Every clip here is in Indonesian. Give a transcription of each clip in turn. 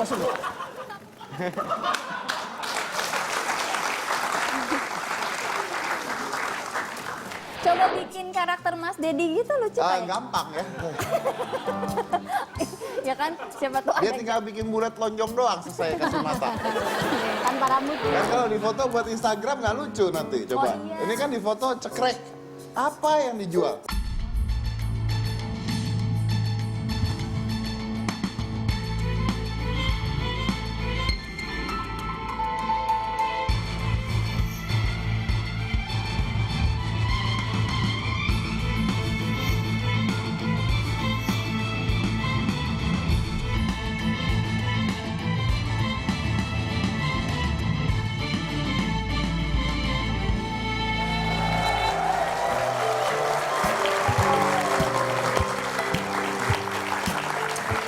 masuk. Coba bikin karakter Mas Dedi gitu lucu kayak. Gampang ya. Ya kan, siapa tuh Dia ada tinggal bikin bulat lonjong doang selesai kasih mata. tanpa rambut. Kan kalau di foto buat Instagram nggak lucu nanti, coba. Oh, iya. Ini kan di foto cekrek. Apa yang dijual?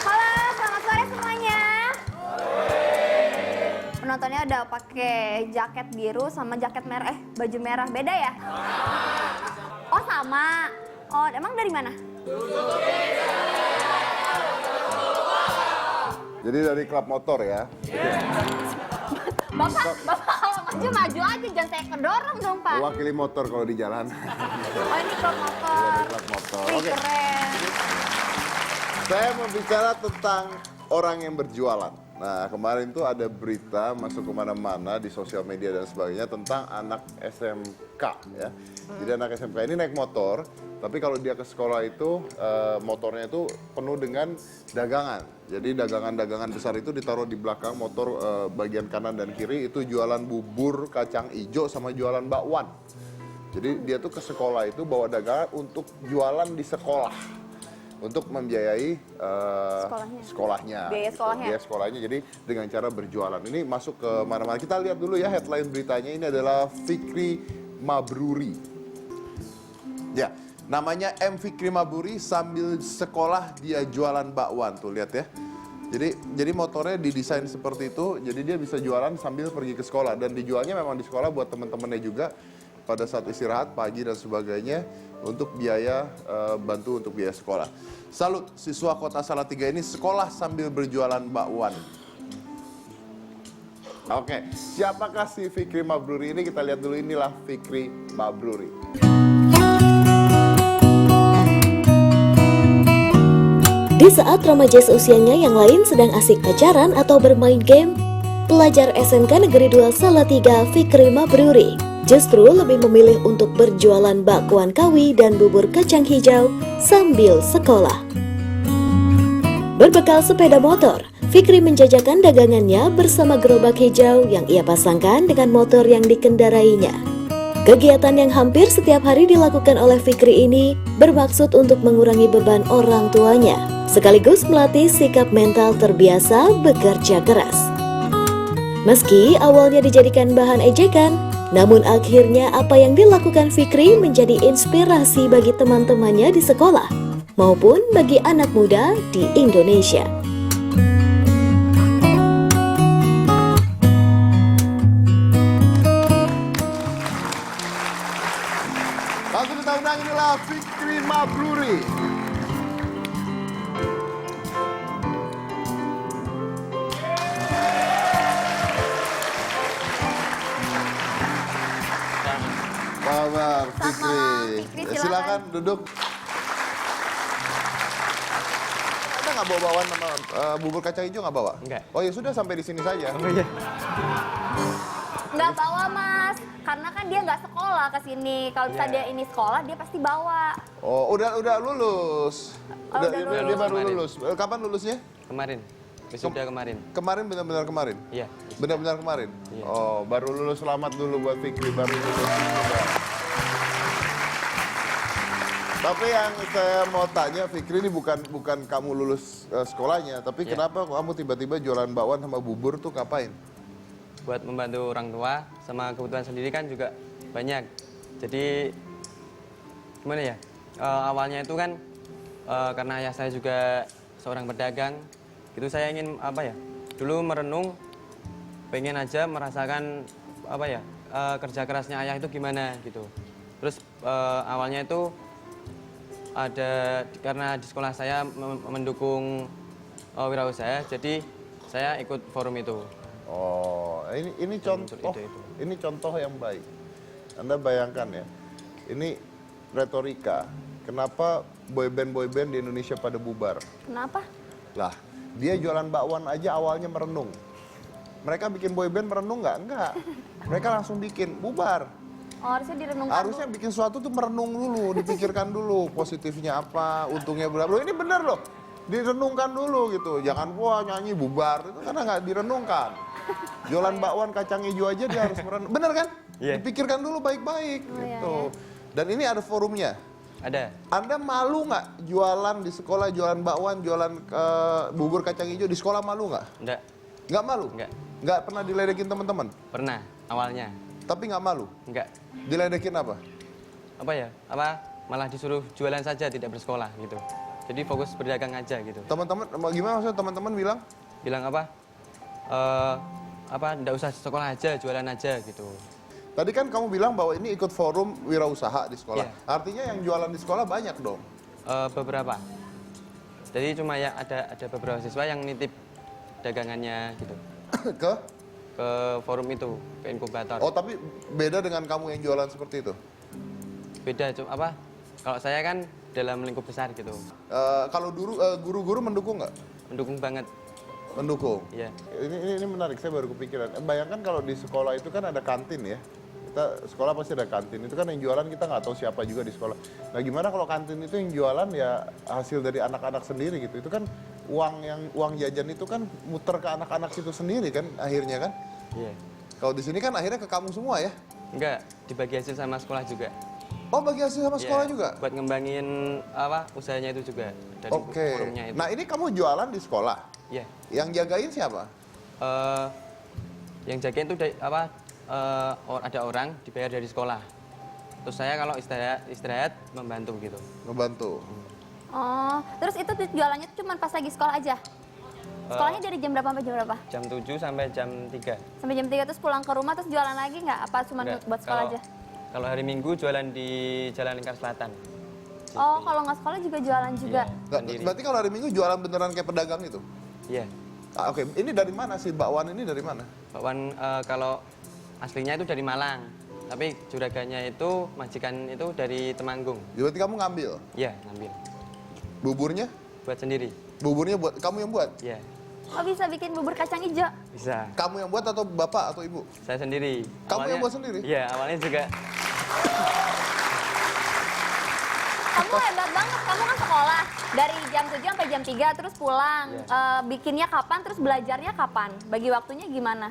Halo, selamat sore semuanya. Penontonnya udah pakai jaket biru sama jaket merah, baju merah. Beda ya? Oh, sama. Oh, emang dari mana? Jadi dari klub motor ya. Bapak kalau maju aja, jangan saya kedorong dong, Pak. Mewakili motor kalau di jalan. Oh, ini klub motor. Klub motor. Wih, Oke. keren. Saya mau bicara tentang orang yang berjualan. Nah, kemarin tuh ada berita masuk kemana-mana di sosial media dan sebagainya tentang anak SMK ya. Jadi anak SMK ini naik motor, tapi kalau dia ke sekolah itu motornya itu penuh dengan dagangan. Jadi dagangan-dagangan besar itu ditaruh di belakang motor bagian kanan dan kiri itu jualan bubur kacang ijo sama jualan bakwan. Jadi dia tuh ke sekolah itu bawa dagangan untuk jualan di sekolah. Untuk membiayai sekolahnya. Biaya sekolahnya. Jadi dengan cara berjualan. Ini masuk ke mana-mana. Kita lihat dulu ya headline beritanya. Ini adalah Fikri Mabruri. Ya, namanya M. Fikri Mabruri sambil sekolah dia jualan bakwan. Tuh lihat ya. Jadi motornya didesain seperti itu. Jadi dia bisa jualan sambil pergi ke sekolah. Dan dijualnya memang di sekolah buat teman-temannya juga. Pada saat istirahat, pagi dan sebagainya. Untuk biaya, bantu untuk biaya sekolah. Salut, siswa kota Salatiga ini sekolah sambil berjualan bakwan. Oke, siapakah si Fikri Mabruri ini? Kita lihat dulu, inilah Fikri Mabruri. Di saat remaja seusianya yang lain sedang asik pacaran atau bermain game, pelajar SMK Negeri 2 Salatiga Fikri Mabruri justru lebih memilih untuk berjualan bakwan kawi dan bubur kacang hijau sambil sekolah. Berbekal sepeda motor, Fikri menjajakan dagangannya bersama gerobak hijau yang ia pasangkan dengan motor yang dikendarainya. Kegiatan yang hampir setiap hari dilakukan oleh Fikri ini bermaksud untuk mengurangi beban orang tuanya, sekaligus melatih sikap mental terbiasa bekerja keras. Meski awalnya dijadikan bahan ejekan, namun akhirnya apa yang dilakukan Fikri menjadi inspirasi bagi teman-temannya di sekolah maupun bagi anak muda di Indonesia. Langsung kita undang, inilah Fikri Mabruri. Kabar Selamat Fikri. malam, Fikri, Ya, silakan. silakan duduk. Kita nggak bawa bawaan sama bubur kacang hijau nggak bawa? Enggak. Oh ya sudah, sampai di sini saja. Oh iya. Nggak bawa, Mas. Karena kan dia nggak sekolah ke sini. Kalau bisa dia ini sekolah, dia pasti bawa. Oh, udah lulus. Oh, udah Dia lulus. baru Kemarin. lulus. Kapan lulusnya? Kemarin. Wisuda kemarin. Kemarin, benar-benar kemarin. Iya. Benar-benar kemarin. Iya. Oh, baru lulus. Selamat dulu buat Fikri, baru lulus. Tapi yang saya mau tanya, Fikri, ini bukan kamu lulus sekolahnya, tapi Iya. kenapa kamu tiba-tiba jualan bakwan sama bubur tuh ngapain? Buat membantu orang tua sama kebutuhan sendiri kan juga banyak. Jadi gimana ya? Awalnya itu kan karena ayah saya juga seorang pedagang, itu saya ingin apa ya? Dulu merenung, pengen aja merasakan apa ya? Kerja kerasnya ayah itu gimana gitu. Terus awalnya itu ada karena di sekolah saya mendukung wirausaha, jadi Saya ikut forum itu. Oh, ini contoh, itu. ini contoh yang baik. Anda bayangkan ya, ini retorika. Kenapa boyband di Indonesia pada bubar? Kenapa? Lah, dia jualan bakwan aja awalnya merenung. Mereka bikin boyband merenung nggak? Enggak. Mereka langsung bikin, bubar. Oh, harusnya direnungkan Harusnya bikin sesuatu tuh merenung dulu, dipikirkan dulu positifnya apa, untungnya berapa. Loh, ini bener loh, direnungkan dulu gitu. Jangan wah nyanyi bubar, itu karena nggak direnungkan. Jualan bakwan kacang hijau aja dia harus merenung, bener kan? Iya. Dipikirkan dulu baik-baik gitu. Dan ini ada forumnya. Ada. Anda malu nggak jualan di sekolah, jualan bakwan, jualan bubur kacang hijau di sekolah, malu nggak? Enggak. Nggak malu? Enggak. Nggak pernah diledekin teman-teman? Pernah awalnya. Tapi nggak malu? Enggak. Diledekin apa? Apa ya? Malah disuruh jualan saja, tidak bersekolah gitu. Jadi fokus berdagang aja gitu. Teman-teman, gimana maksudnya teman-teman bilang? Bilang enggak usah sekolah aja, jualan aja gitu. Tadi kan kamu bilang bahwa ini ikut forum wirausaha di sekolah. Iya. Artinya yang jualan di sekolah banyak dong. Beberapa. Jadi cuma ya ada beberapa siswa yang nitip dagangannya gitu Ke? ke forum itu, ke inkubator. Oh, tapi beda dengan kamu yang jualan seperti itu? Beda cuma kalau saya kan dalam lingkup besar gitu. Kalau guru-guru mendukung nggak? Mendukung banget. Mendukung? Iya. Ini menarik, saya baru kepikiran. Bayangkan kalau di sekolah itu kan ada kantin ya. Kita sekolah pasti ada kantin. Itu kan yang jualan kita nggak tahu siapa juga di sekolah. Nah gimana kalau kantin itu yang jualan ya hasil dari anak-anak sendiri gitu. Itu kan uang jajan itu kan muter ke anak-anak situ sendiri kan akhirnya kan. Iya. Kalau di sini kan akhirnya ke kamu semua ya. Enggak, dibagi hasil sama sekolah juga. Oh bagi hasil sama sekolah Iya, juga? Buat ngembangin usahanya itu juga dari Oke. forumnya itu. Nah ini kamu jualan di sekolah. Iya. Yang jagain siapa? Yang jagain itu ada orang dibayar dari sekolah. Terus saya kalau istirahat membantu gitu. Ngebantu. Oh, terus itu jualannya tuh cuma pas lagi sekolah aja? Sekolahnya dari jam berapa sampai jam berapa? Jam 7 sampai jam 3. Sampai jam 3 terus pulang ke rumah terus jualan lagi nggak? Apa cuma Enggak, buat sekolah aja? Kalau hari Minggu jualan di Jalan Lingkar Selatan. Oh, kalau nggak sekolah juga jualan juga? Iya, sendiri. Berarti kalau hari Minggu jualan beneran kayak pedagang itu? Iya. Oke, ini dari mana sih bakwan ini dari mana? Bakwan kalau aslinya itu dari Malang. Tapi juragannya itu majikan itu dari Temanggung. Berarti kamu ngambil? Iya, ngambil. Buburnya? Buat sendiri. Buburnya buat kamu yang buat? Iya. Oh, bisa bikin bubur kacang hijau? Bisa. Kamu yang buat atau bapak atau ibu? Saya sendiri. Kamu yang buat sendiri? Iya, awalnya juga. Kamu hebat banget, kamu kan sekolah dari jam 7 sampai jam 3 terus pulang. Iya. Bikinnya kapan, terus belajarnya kapan? Bagi waktunya gimana?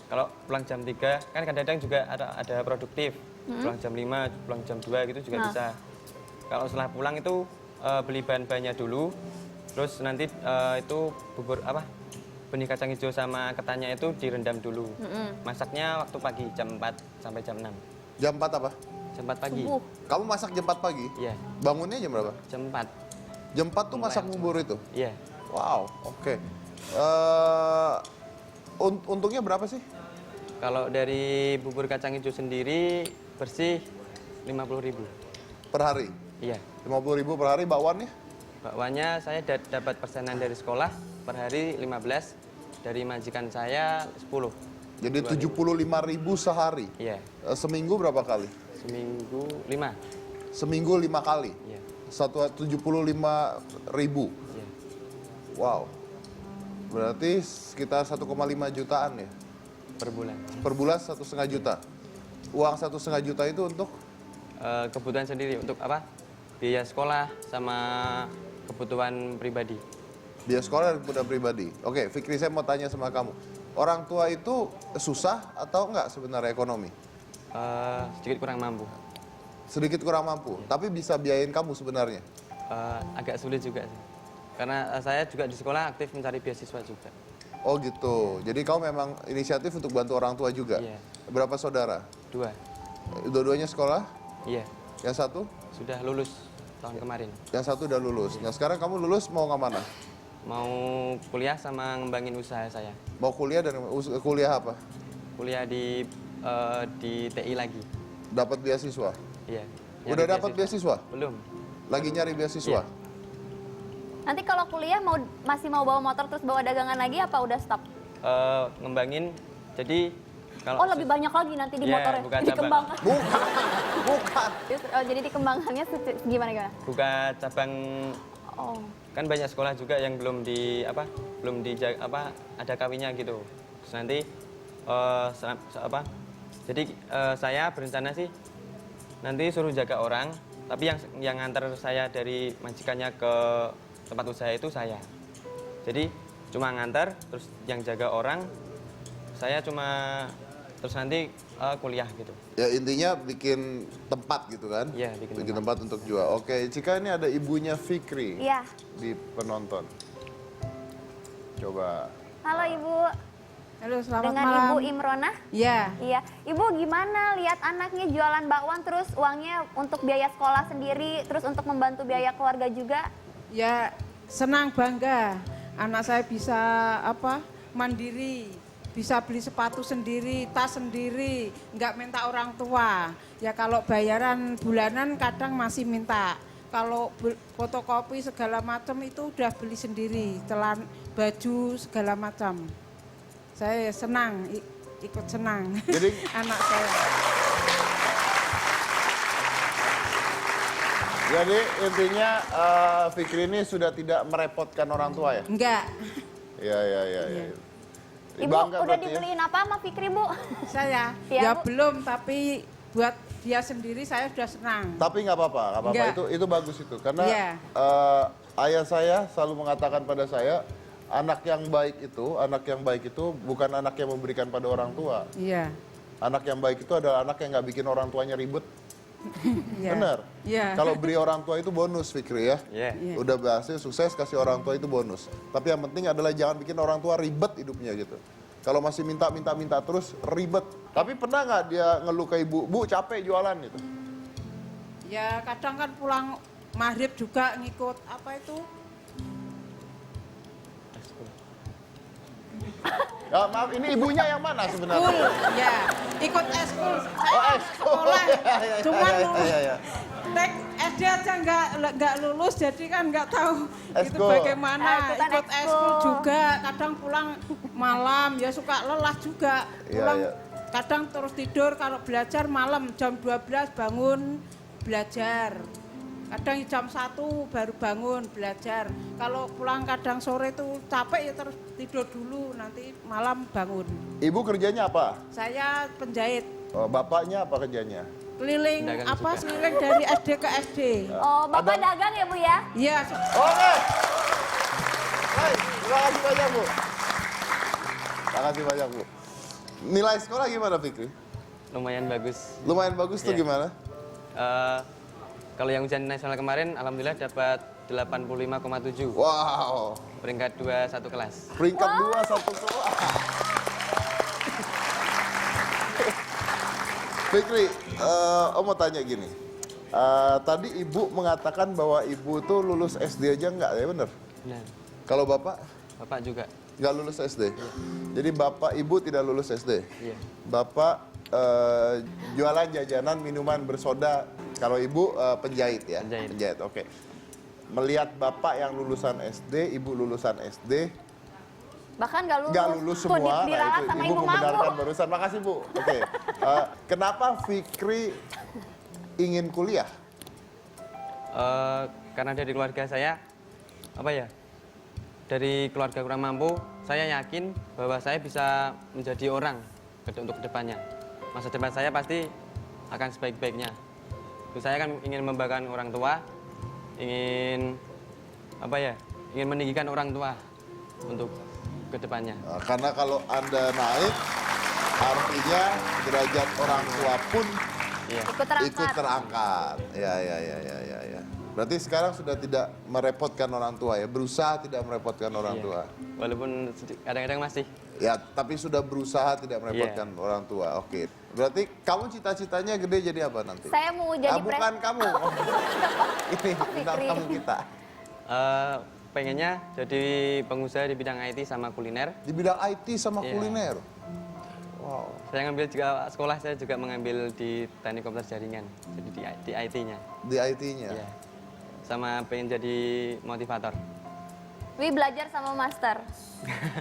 Kalau pulang jam 3, kan kadang-kadang juga ada produktif. Pulang jam 5, pulang jam 2 gitu juga bisa. Kalau setelah pulang itu beli bahan-bahannya dulu, terus nanti itu benih kacang hijau sama ketannya itu direndam dulu. Masaknya waktu pagi jam 4 sampai jam 6. Jam 4 apa? Jam 4 pagi. Subuh. Kamu masak jam 4 pagi? Iya, Bangunnya jam berapa? jam 4. Jam 4 tuh masak bubur itu? Iya. Wow, oke. Untungnya berapa sih? Kalau dari bubur kacang hijau sendiri bersih 50.000. Per hari? Iya. 50.000 per hari, bakwannya? Bakwannya saya dapat persenan dari sekolah per hari 15, dari majikan saya 10. Jadi 75.000 sehari? Iya. Seminggu berapa kali? Seminggu 5. Seminggu 5 kali? Iya. 75.000? Iya. Wow. Berarti sekitar 1,5 jutaan ya? Per bulan. Per bulan 1,5 juta? Uang 1,5 juta itu untuk? Kebutuhan sendiri untuk biaya sekolah sama kebutuhan pribadi. Biaya sekolah dan kebutuhan pribadi. Oke, Fikri, saya mau tanya sama kamu. Orang tua itu susah atau enggak sebenarnya ekonomi? Sedikit kurang mampu. Sedikit kurang mampu, tapi bisa biayain kamu sebenarnya? Agak sulit juga sih. Karena saya juga di sekolah aktif mencari beasiswa juga. Oh gitu, jadi kamu memang inisiatif untuk bantu orang tua juga? Iya. Berapa saudara? 2. Dua-duanya sekolah? Iya. Yang satu? Sudah lulus tahun kemarin. Yang satu udah lulus. Nah sekarang kamu lulus mau kemana? Mau kuliah sama ngembangin usaha saya. Mau kuliah dan kuliah apa? Kuliah di TI lagi. Dapat beasiswa? Iya. Udah dapat beasiswa? Belum. Lagi nyari beasiswa? Iya. Nanti kalau kuliah masih mau bawa motor terus bawa dagangan lagi apa udah stop? Ngembangin, jadi kalau Oh lebih banyak lagi nanti di Iya, motornya, bukan cabang. dikembangkan. Bukan. Oh, jadi dikembangkannya gimana? buka cabang, Oh, kan banyak sekolah juga yang belum ada kawinnya gitu. Terus nanti jadi saya berencana sih nanti suruh jaga orang, tapi yang nganter saya dari majikannya ke tempat usaha itu saya. Jadi cuma nganter, terus yang jaga orang saya terus nanti kuliah gitu. Ya intinya bikin tempat gitu kan? Iya, bikin tempat untuk jual. Oke, Cika ini ada ibunya Fikri iya. di penonton. Coba. Halo Ibu, Halo, selamat dengan malam. Ibu Imronah. Iya, Iya, Ibu gimana lihat anaknya jualan bakwan terus uangnya untuk biaya sekolah sendiri, terus untuk membantu biaya keluarga juga? ya senang bangga. Anak saya bisa mandiri, bisa beli sepatu sendiri, tas sendiri, nggak minta orang tua. Ya kalau bayaran bulanan kadang masih minta. Kalau fotokopi segala macam itu udah beli sendiri, baju segala macam. Saya senang, ikut senang. Jadi Anak saya. Jadi intinya Fikri ini sudah tidak merepotkan orang tua ya? Enggak, Iya. Ibu Bangga udah berarti ya? dibeliin apa sama Fikri, Bu? saya Iya, ya Bu. belum, tapi buat dia sendiri saya sudah senang. Tapi nggak apa-apa, Nggak. itu bagus itu. Karena Iya. ayah saya selalu mengatakan pada saya, anak yang baik itu bukan anak yang memberikan pada orang tua. Iya. Anak yang baik itu adalah anak yang nggak bikin orang tuanya ribet. Iya. Benar. Iya. Kalau beri orang tua itu bonus, Fikri ya. Iya. Iya. Udah berhasil, sukses, kasih orang tua itu bonus. Tapi yang penting adalah jangan bikin orang tua ribet hidupnya gitu. Kalau masih minta terus ribet. Tapi pernah nggak dia ngeluh ke ibu, Bu capek jualan gitu? Ya kadang kan pulang maghrib juga ngikut apa itu? Ya, maaf, ini ibunya yang mana sebenarnya? Ya, ikut eskul. Saya Oh, kan eskul. sekolah, Iya, cuman iya, lulus. iya, iya. Tek SD aja nggak lulus, jadi kan nggak tahu itu Eskul. bagaimana. Ikutan Ikut eskul. eskul juga, kadang pulang malam, ya suka lelah juga. Iya, Pulang iya. kadang terus tidur, kalau belajar malam jam 12 bangun belajar. Kadang jam 1 baru bangun belajar. Kalau pulang kadang sore itu capek ya terus tidur dulu, nanti malam bangun. Ibu kerjanya apa? Saya penjahit, Oh, bapaknya apa kerjanya? keliling Dagang apa juga. keliling dari SD ke SD. Oh, Bapak dagang ya, Bu ya? Iya, Oke. Baik, terima kasih banyak Bu. Terima kasih banyak Bu. Nilai sekolah gimana Fikri? Lumayan bagus. Lumayan bagus tuh Iya. gimana? Kalau yang ujian nasional kemarin, alhamdulillah dapat 85,7. Wow, Peringkat 2 satu kelas. peringkat 2 satu kelas. Fikri, Om mau tanya gini. Tadi ibu mengatakan bahwa ibu tuh lulus SD aja nggak ya bener? Benar. Kalau bapak Bapak juga. nggak lulus SD. Jadi bapak ibu tidak lulus SD. Iya. Bapak jualan jajanan minuman bersoda. Kalau ibu penjahit ya. Penjahit. Oke. Melihat bapak yang lulusan SD, ibu lulusan SD, Bahkan nggak nggak lulus semua. Kok diralat itu sama ibu Ibu membenarkan Mampu. barusan. Makasih bu. Oke. Kenapa Fikri ingin kuliah? Karena dari keluarga saya, dari keluarga kurang mampu, saya yakin bahwa saya bisa menjadi orang untuk kedepannya. Masa depan saya pasti akan sebaik-baiknya. Terus saya kan ingin membanggakan orang tua, ingin meninggikan orang tua untuk kedepannya. Nah, karena kalau Anda naik, artinya derajat orang tua pun Iya. ikut terangkat. Ya. Berarti sekarang sudah tidak merepotkan orang tua ya, berusaha tidak merepotkan orang Iya. tua. Walaupun kadang-kadang masih. Ya, tapi sudah berusaha tidak merepotkan orang tua. Oke. Berarti kamu cita-citanya gede jadi apa nanti? Saya mau jadi Bukan kamu. Ini bintang Fikri. tamu kita. Pengennya jadi pengusaha di bidang IT sama kuliner. Di bidang IT sama Iya. kuliner. Wow. Saya ngambil juga sekolah, saya juga mengambil di teknik komputer jaringan, jadi di IT-nya. Di IT-nya. Iya. Sama pengen jadi motivator. Wi belajar sama master.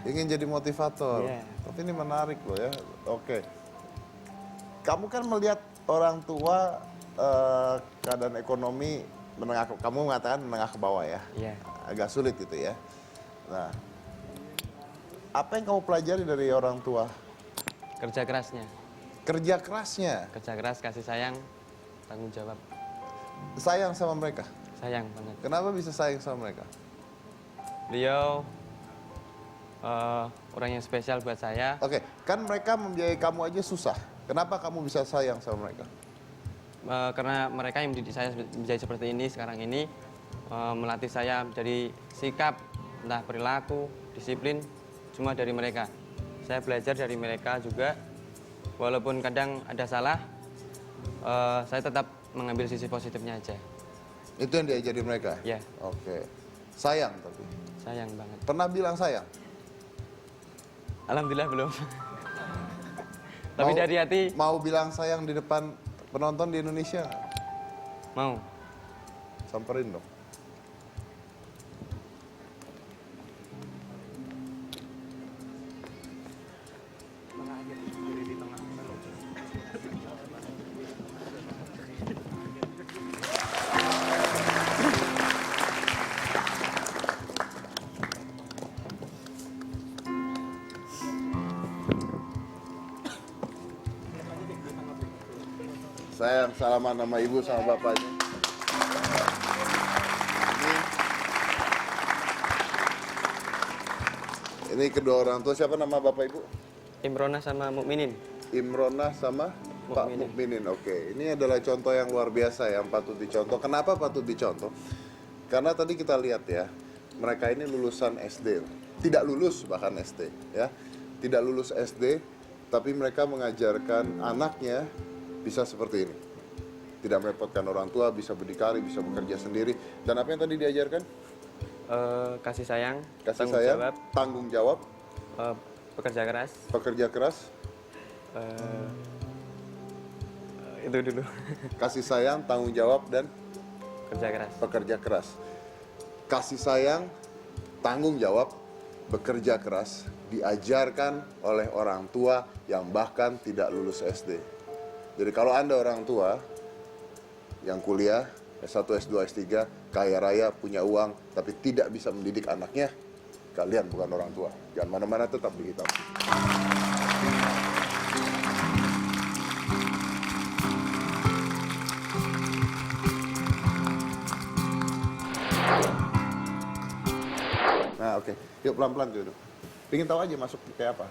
Ingin jadi motivator. Iya. Tapi ini menarik loh ya. Oke. Kamu kan melihat orang tua keadaan ekonomi menengah, kamu mengatakan menengah ke bawah ya. Iya. Agak sulit gitu ya. Nah, apa yang kamu pelajari dari orang tua? Kerja kerasnya. Kerja kerasnya, Kerja keras, kasih sayang, tanggung jawab. sayang sama mereka. Sayang banget. Kenapa bisa sayang sama mereka? Beliau orang yang spesial buat saya. Oke, kan mereka membiayai kamu aja susah. Kenapa kamu bisa sayang sama mereka? Karena mereka yang mendidik saya menjadi seperti ini sekarang ini, melatih saya dari sikap, entah perilaku, disiplin, cuma dari mereka. Saya belajar dari mereka juga, walaupun kadang ada salah, saya tetap mengambil sisi positifnya aja. Itu yang diajari mereka? Ya. Oke. Sayang tapi? Sayang banget. Pernah bilang sayang? Alhamdulillah belum. Tapi dari hati Mau bilang sayang di depan penonton di Indonesia? mau. Samperin dong. Sayang, salaman sama ibu sama bapaknya. Ini kedua orang tua, siapa nama bapak ibu? Imronah sama Mukminin. Imronah sama Pak Mukminin. Mukminin. Oke, ini adalah contoh yang luar biasa yang patut dicontoh. Kenapa patut dicontoh? Karena tadi kita lihat ya, mereka ini lulusan SD, tidak lulus bahkan SD, ya, tidak lulus SD, tapi mereka mengajarkan anaknya bisa seperti ini, tidak merepotkan orang tua, bisa berdikari, bisa bekerja sendiri. Dan apa yang tadi diajarkan? Kasih sayang, Kasih tanggung sayang, jawab, tanggung jawab, bekerja keras. pekerja keras, Itu dulu. kasih sayang, tanggung jawab, dan Kerja keras. pekerja keras. Kasih sayang, tanggung jawab, bekerja keras diajarkan oleh orang tua yang bahkan tidak lulus SD. Jadi kalau Anda orang tua yang kuliah S1, S2, S3, kaya raya, punya uang, tapi tidak bisa mendidik anaknya, kalian bukan orang tua. Jangan mana-mana, tetap di Hitam. Nah, oke. Yuk pelan-pelan dulu. Pengen tahu aja masuk kayak apa?